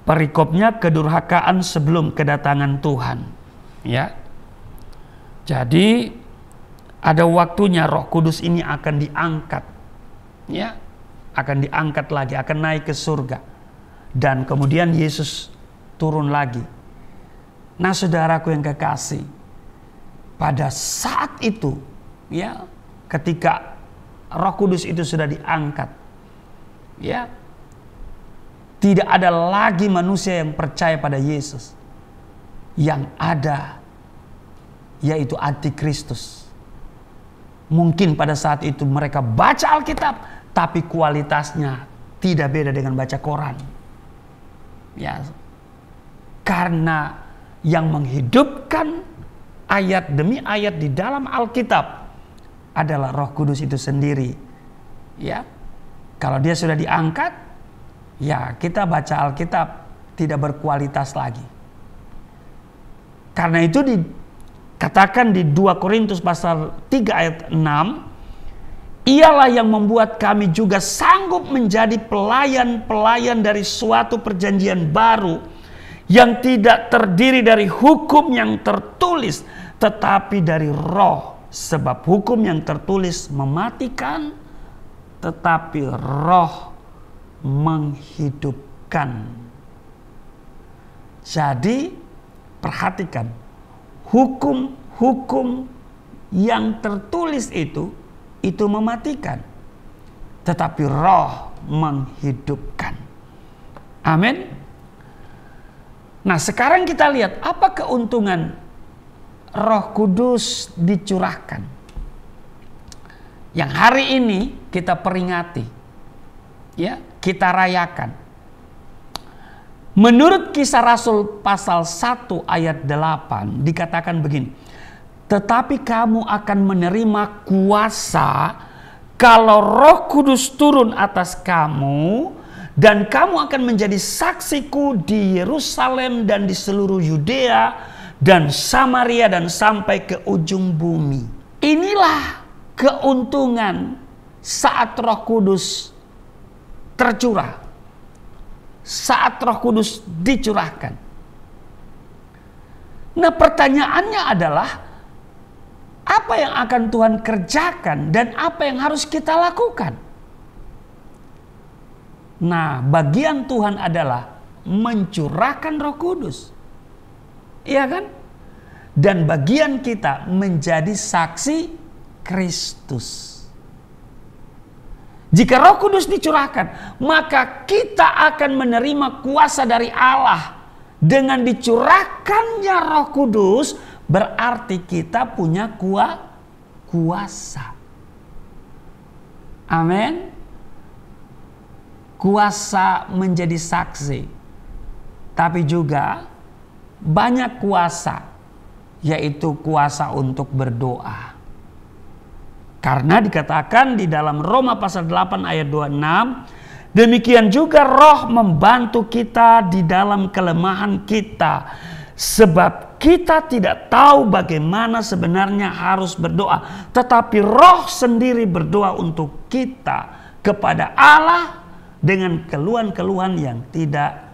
A: perikopnya kedurhakaan sebelum kedatangan Tuhan. Ya. Jadi ada waktunya Roh Kudus ini akan diangkat. Ya, akan diangkat lagi, akan naik ke surga. Dan kemudian Yesus turun lagi. Nah, saudaraku yang kekasih, pada saat itu, ya, ketika Roh Kudus itu sudah diangkat, ya, tidak ada lagi manusia yang percaya pada Yesus. Yang ada yaitu antikristus. Mungkin pada saat itu mereka baca Alkitab, tapi kualitasnya tidak beda dengan baca koran. Ya, karena yang menghidupkan ayat demi ayat di dalam Alkitab adalah Roh Kudus itu sendiri. Ya, kalau dia sudah diangkat, ya kita baca Alkitab tidak berkualitas lagi. Karena itu dikatakan di 2 Korintus pasal 3 ayat 6, ialah yang membuat kami juga sanggup menjadi pelayan-pelayan dari suatu perjanjian baru yang tidak terdiri dari hukum yang tertulis, tetapi dari Roh. Sebab hukum yang tertulis mematikan, tetapi Roh menghidupkan. Jadi perhatikan, hukum-hukum yang tertulis itu mematikan, tetapi Roh menghidupkan. Amin. Nah, sekarang kita lihat apa keuntungan Roh Kudus dicurahkan yang hari ini kita peringati, ya, kita rayakan. Menurut Kisah Rasul pasal 1 ayat 8 dikatakan begini, tetapi kamu akan menerima kuasa kalau Roh Kudus turun atas kamu, dan kamu akan menjadi saksiku di Yerusalem dan di seluruh Yudea dan Samaria dan sampai ke ujung bumi. Inilah keuntungan saat Roh Kudus tercurah. Saat Roh Kudus dicurahkan. Nah, pertanyaannya adalah apa yang akan Tuhan kerjakan dan apa yang harus kita lakukan? Nah, bagian Tuhan adalah mencurahkan Roh Kudus. Iya kan? Dan bagian kita menjadi saksi Kristus. Jika Roh Kudus dicurahkan, maka kita akan menerima kuasa dari Allah. Dengan dicurahkannya Roh Kudus, berarti kita punya kuasa. Amin. Kuasa menjadi saksi. Tapi juga banyak kuasa, yaitu kuasa untuk berdoa. Karena dikatakan di dalam Roma pasal 8 ayat 26, demikian juga Roh membantu kita di dalam kelemahan kita, sebab kita tidak tahu bagaimana sebenarnya harus berdoa, tetapi Roh sendiri berdoa untuk kita kepada Allah dengan keluhan-keluhan yang tidak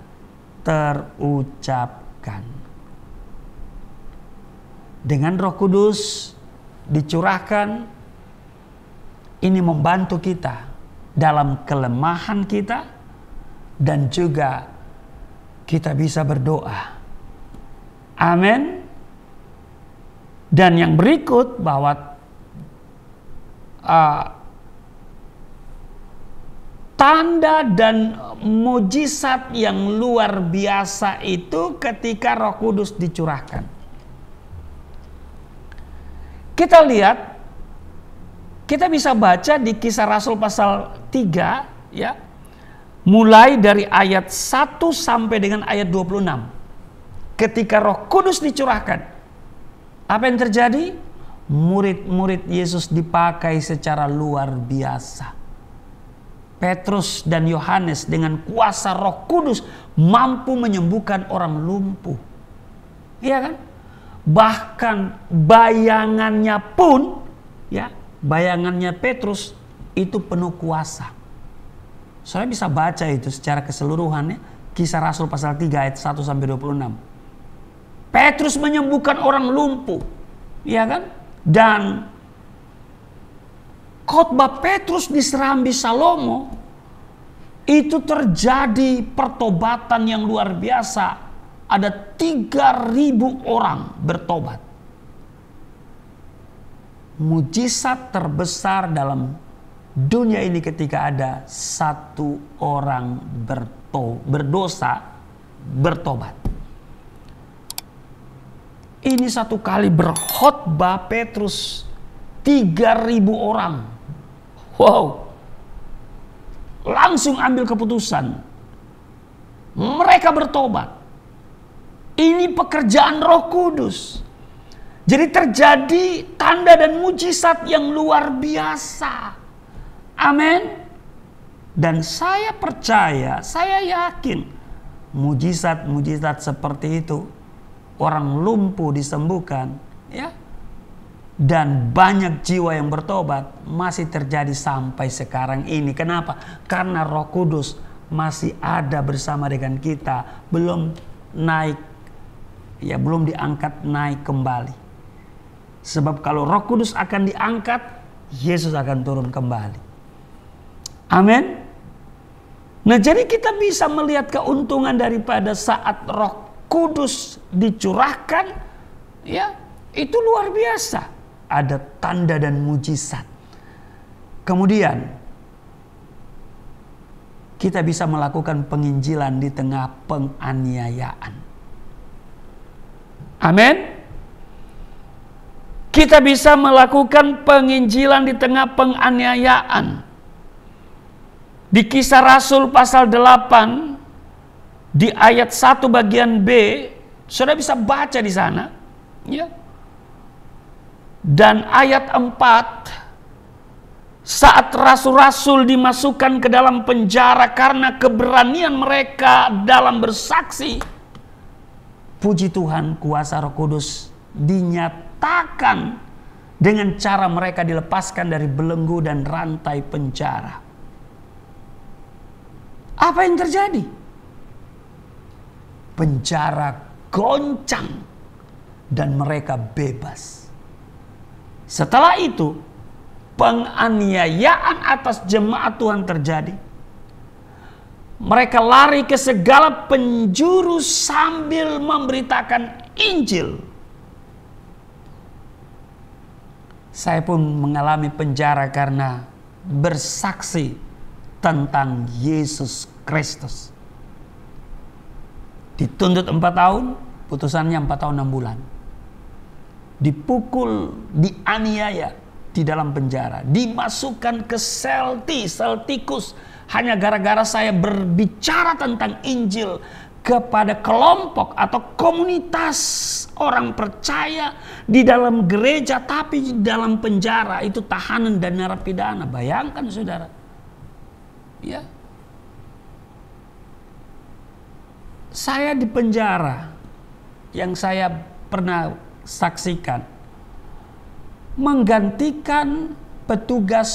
A: terucapkan. Dengan Roh Kudus dicurahkan, ini membantu kita dalam kelemahan kita, dan juga kita bisa berdoa. Amin. Dan yang berikut bahwa tanda dan mujizat yang luar biasa itu ketika Roh Kudus dicurahkan. Kita lihat, kita bisa baca di Kisah Rasul pasal 3, ya, mulai dari ayat 1 sampai dengan ayat 26. Ketika Roh Kudus dicurahkan, apa yang terjadi? Murid-murid Yesus dipakai secara luar biasa. Petrus dan Yohanes dengan kuasa Roh Kudus mampu menyembuhkan orang lumpuh. Iya kan? Bahkan bayangannya pun, ya, bayangannya Petrus itu penuh kuasa. Saya bisa baca itu secara keseluruhannya, Kisah Rasul pasal 3 ayat 1 sampai 26. Petrus menyembuhkan orang lumpuh, ya kan? Dan khotbah Petrus di Serambi Salomo itu terjadi pertobatan yang luar biasa. Ada 3.000 orang bertobat. Mujizat terbesar dalam dunia ini ketika ada satu orang berdosa bertobat. Ini satu kali berkhotbah Petrus 3.000 orang. Wow. Langsung ambil keputusan. Mereka bertobat. Ini pekerjaan Roh Kudus. Jadi terjadi tanda dan mujizat yang luar biasa. Amin. Dan saya percaya, saya yakin mujizat-mujizat seperti itu, orang lumpuh disembuhkan, ya, dan banyak jiwa yang bertobat masih terjadi sampai sekarang ini. Kenapa? Karena Roh Kudus masih ada bersama dengan kita, belum naik, ya, belum diangkat naik kembali. Sebab kalau Roh Kudus akan diangkat, Yesus akan turun kembali. Amin. Nah, jadi kita bisa melihat keuntungan daripada saat Roh Kudus dicurahkan, ya, itu luar biasa. Ada tanda dan mujizat. Kemudian kita bisa melakukan penginjilan di tengah penganiayaan. Amin. Kita bisa melakukan penginjilan di tengah penganiayaan. Di Kisah Rasul pasal 8 di ayat 1 bagian B, Saudara bisa baca di sana, ya. Dan ayat 4, saat rasul-rasul dimasukkan ke dalam penjara karena keberanian mereka dalam bersaksi, puji Tuhan, kuasa Roh Kudus dinyatakan dengan cara mereka dilepaskan dari belenggu dan rantai penjara. Apa yang terjadi? Penjara goncang dan mereka bebas. Setelah itu, penganiayaan atas jemaat Tuhan terjadi. Mereka lari ke segala penjuru sambil memberitakan Injil. Saya pun mengalami penjara karena bersaksi tentang Yesus Kristus. Dituntut 4 tahun, putusannya 4 tahun 6 bulan. Dipukul, dianiaya di dalam penjara, dimasukkan ke sel tikus hanya gara-gara saya berbicara tentang Injil kepada kelompok atau komunitas orang percaya di dalam gereja, tapi di dalam penjara itu tahanan dan narapidana. Bayangkan, saudara, ya, saya di penjara yang saya pernah saksikan menggantikan petugas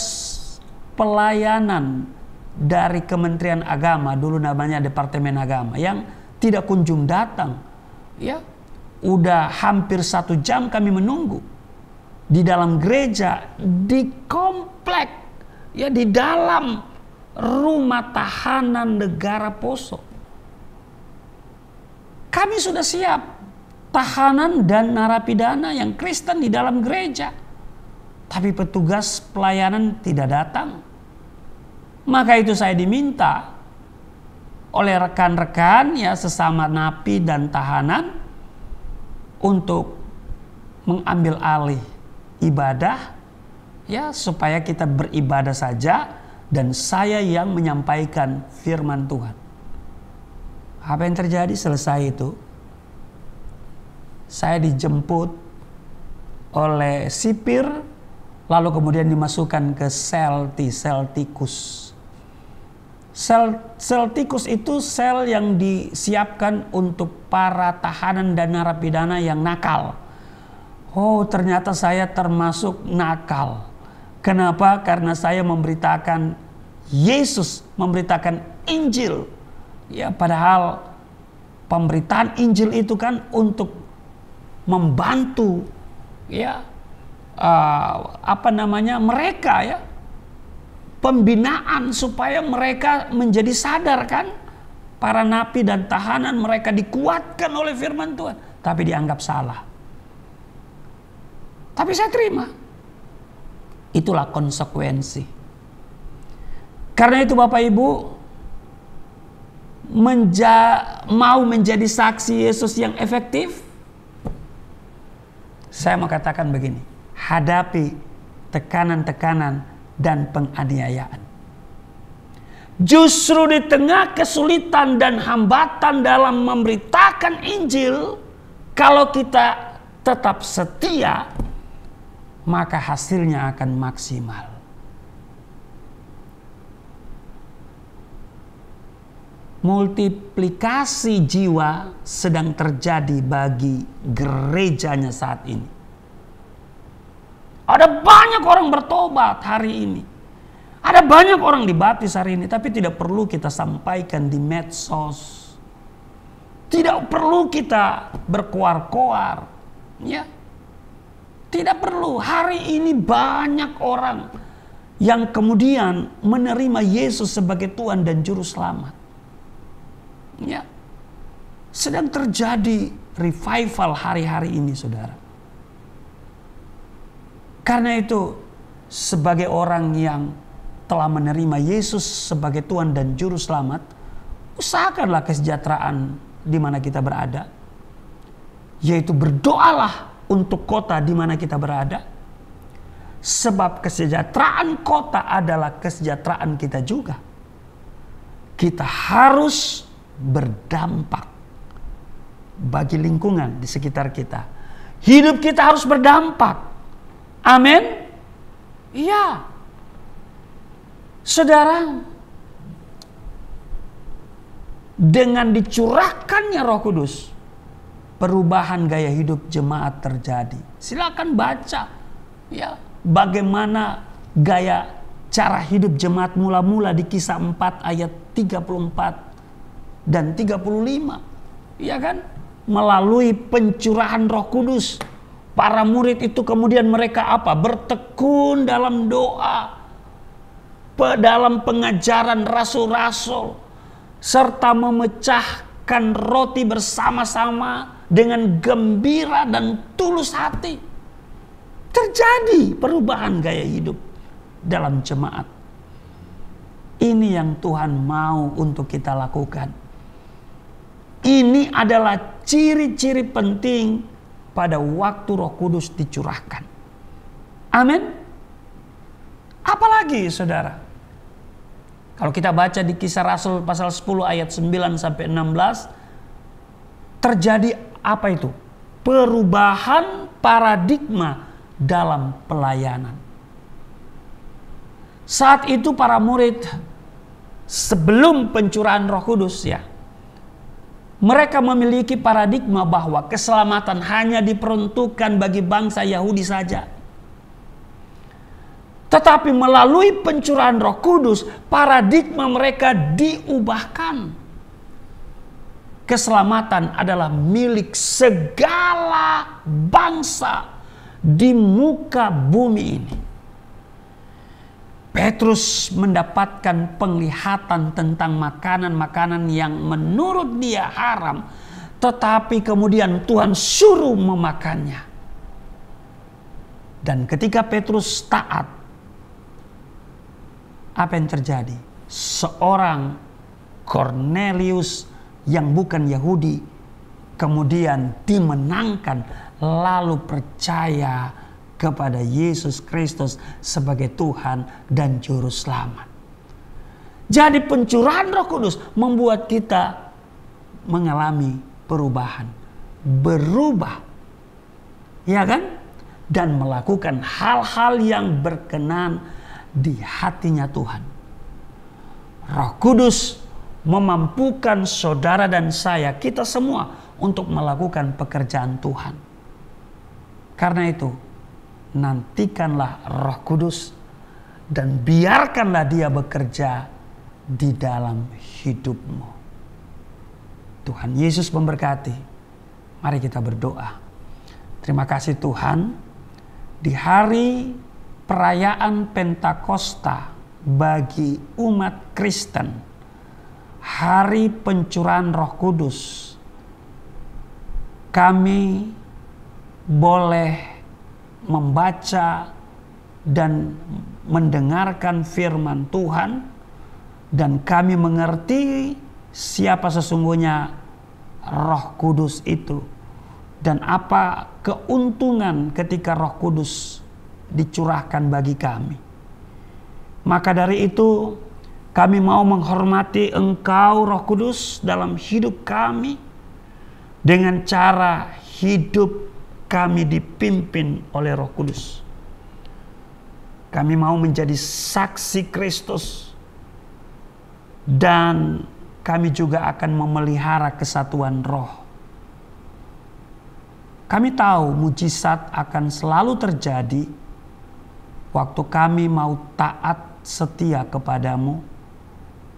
A: pelayanan dari Kementerian Agama, dulu namanya Departemen Agama, yang tidak kunjung datang. Ya, udah hampir 1 jam kami menunggu di dalam gereja, di komplek, ya, di dalam rumah tahanan negara Poso. Kami sudah siap tahanan dan narapidana yang Kristen di dalam gereja, tapi petugas pelayanan tidak datang. Maka itu saya diminta oleh rekan-rekan, ya, sesama napi dan tahanan untuk mengambil alih ibadah, ya, supaya kita beribadah saja dan saya yang menyampaikan firman Tuhan. Apa yang terjadi selesai itu? Saya dijemput oleh sipir, lalu kemudian dimasukkan ke sel tikus. Sel tikus itu sel yang disiapkan untuk para tahanan dan narapidana yang nakal. Oh, ternyata saya termasuk nakal. Kenapa? Karena saya memberitakan Yesus, memberitakan Injil. Ya, padahal pemberitaan Injil itu kan untuk membantu ya mereka ya, pembinaan supaya mereka menjadi sadar kan. Para napi dan tahanan mereka dikuatkan oleh firman Tuhan, tapi dianggap salah. Tapi saya terima. Itulah konsekuensi. Karena itu Bapak Ibu, mau menjadi saksi Yesus yang efektif, saya mau katakan begini: hadapi tekanan-tekanan dan penganiayaan. Justru di tengah kesulitan dan hambatan dalam memberitakan Injil, kalau kita tetap setia, maka hasilnya akan maksimal. Multiplikasi jiwa sedang terjadi bagi gerejanya saat ini. Ada banyak orang bertobat hari ini. Ada banyak orang dibaptis hari ini, tapi tidak perlu kita sampaikan di medsos. Tidak perlu kita berkoar-koar. Ya. Tidak perlu. Hari ini banyak orang yang kemudian menerima Yesus sebagai Tuhan dan Juru Selamat. Ya. Sedang terjadi revival hari-hari ini, saudara. Karena itu, sebagai orang yang telah menerima Yesus sebagai Tuhan dan Juru Selamat, usahakanlah kesejahteraan di mana kita berada. Yaitu berdoalah untuk kota di mana kita berada. Sebab kesejahteraan kota adalah kesejahteraan kita juga. Kita harus berdampak bagi lingkungan di sekitar kita. Hidup kita harus berdampak. Amin. Iya. Saudara, dengan dicurahkannya Roh Kudus, perubahan gaya hidup jemaat terjadi. Silakan baca ya, bagaimana gaya cara hidup jemaat mula-mula di Kisah 4 ayat 34 dan 35. Ya kan? Melalui pencurahan Roh Kudus, para murid itu kemudian mereka apa? Bertekun dalam doa, dalam pengajaran rasul-rasul, serta memecahkan roti bersama-sama dengan gembira dan tulus hati. Terjadi perubahan gaya hidup dalam jemaat. Ini yang Tuhan mau untuk kita lakukan. Ini adalah ciri-ciri penting pada waktu Roh Kudus dicurahkan. Amin. Apalagi saudara, kalau kita baca di Kisah Rasul pasal 10 ayat 9 sampai 16, terjadi apa itu? Perubahan paradigma dalam pelayanan. Saat itu para murid sebelum pencurahan Roh Kudus ya, mereka memiliki paradigma bahwa keselamatan hanya diperuntukkan bagi bangsa Yahudi saja. Tetapi melalui pencurahan Roh Kudus, paradigma mereka diubahkan. Keselamatan adalah milik segala bangsa di muka bumi ini. Petrus mendapatkan penglihatan tentang makanan-makanan yang menurut dia haram, tetapi kemudian Tuhan suruh memakannya. Dan ketika Petrus taat, apa yang terjadi? Seorang Cornelius yang bukan Yahudi kemudian dimenangkan, lalu percaya kepada Yesus Kristus sebagai Tuhan dan Juru Selamat. Jadi pencurahan Roh Kudus membuat kita mengalami perubahan, berubah, ya kan? Dan melakukan hal-hal yang berkenan di hatinya Tuhan. Roh Kudus memampukan saudara dan saya, kita semua, untuk melakukan pekerjaan Tuhan. Karena itu, nantikanlah Roh Kudus dan biarkanlah Dia bekerja di dalam hidupmu. Tuhan Yesus memberkati. Mari kita berdoa. Terima kasih Tuhan, di hari perayaan Pentakosta bagi umat Kristen, hari pencurahan Roh Kudus, kami boleh membaca dan mendengarkan firman Tuhan, dan kami mengerti siapa sesungguhnya Roh Kudus itu, dan apa keuntungan ketika Roh Kudus dicurahkan bagi kami. Maka dari itu kami mau menghormati Engkau Roh Kudus dalam hidup kami, dengan cara hidup kami dipimpin oleh Roh Kudus. Kami mau menjadi saksi Kristus, dan kami juga akan memelihara kesatuan roh. Kami tahu mujizat akan selalu terjadi waktu kami mau taat setia kepadamu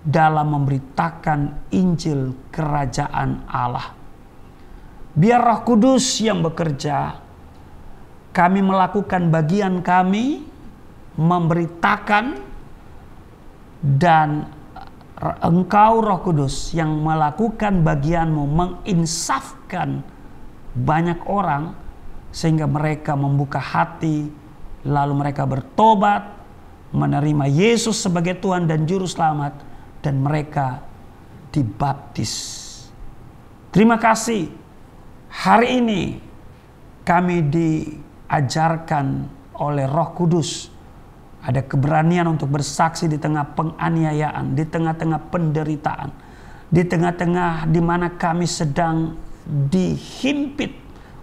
A: dalam memberitakan Injil Kerajaan Allah. Biar Roh Kudus yang bekerja, kami melakukan bagian kami, memberitakan, dan Engkau Roh Kudus yang melakukan bagianmu, menginsafkan banyak orang sehingga mereka membuka hati, lalu mereka bertobat, menerima Yesus sebagai Tuhan dan Juru Selamat, dan mereka dibaptis. Terima kasih. Hari ini kami diajarkan oleh Roh Kudus, ada keberanian untuk bersaksi di tengah penganiayaan, di tengah-tengah penderitaan, di tengah-tengah di mana kami sedang dihimpit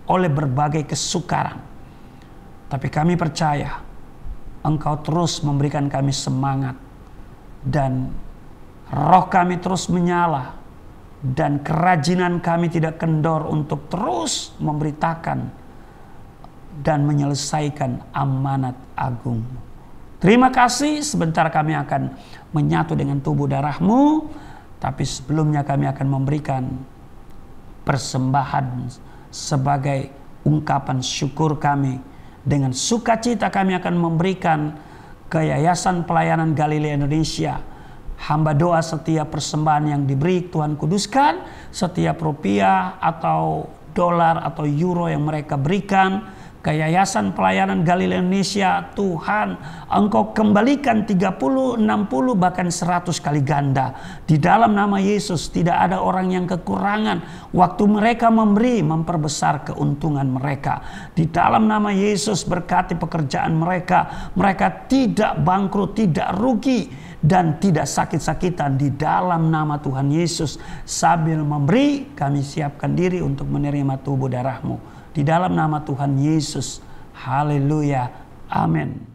A: oleh berbagai kesukaran. Tapi kami percaya Engkau terus memberikan kami semangat, dan roh kami terus menyala, dan kerajinan kami tidak kendor untuk terus memberitakan dan menyelesaikan amanat agung. Terima kasih. Sebentar kami akan menyatu dengan tubuh darah-Mu, tapi sebelumnya kami akan memberikan persembahan sebagai ungkapan syukur kami. Dengan sukacita kami akan memberikan ke Yayasan Pelayanan Galilea Indonesia. Hamba doa setiap persembahan yang diberi Tuhan kuduskan, setiap rupiah atau dolar atau euro yang mereka berikan ke Yayasan Pelayanan Galilea Indonesia, Tuhan Engkau kembalikan 30, 60 bahkan 100 kali ganda. Di dalam nama Yesus tidak ada orang yang kekurangan. Waktu mereka memberi, memperbesar keuntungan mereka. Di dalam nama Yesus berkati pekerjaan mereka. Mereka tidak bangkrut, tidak rugi, dan tidak sakit-sakitan. Di dalam nama Tuhan Yesus, sambil memberi kami siapkan diri untuk menerima tubuh darah-Mu. Di dalam nama Tuhan Yesus. Haleluya. Amin.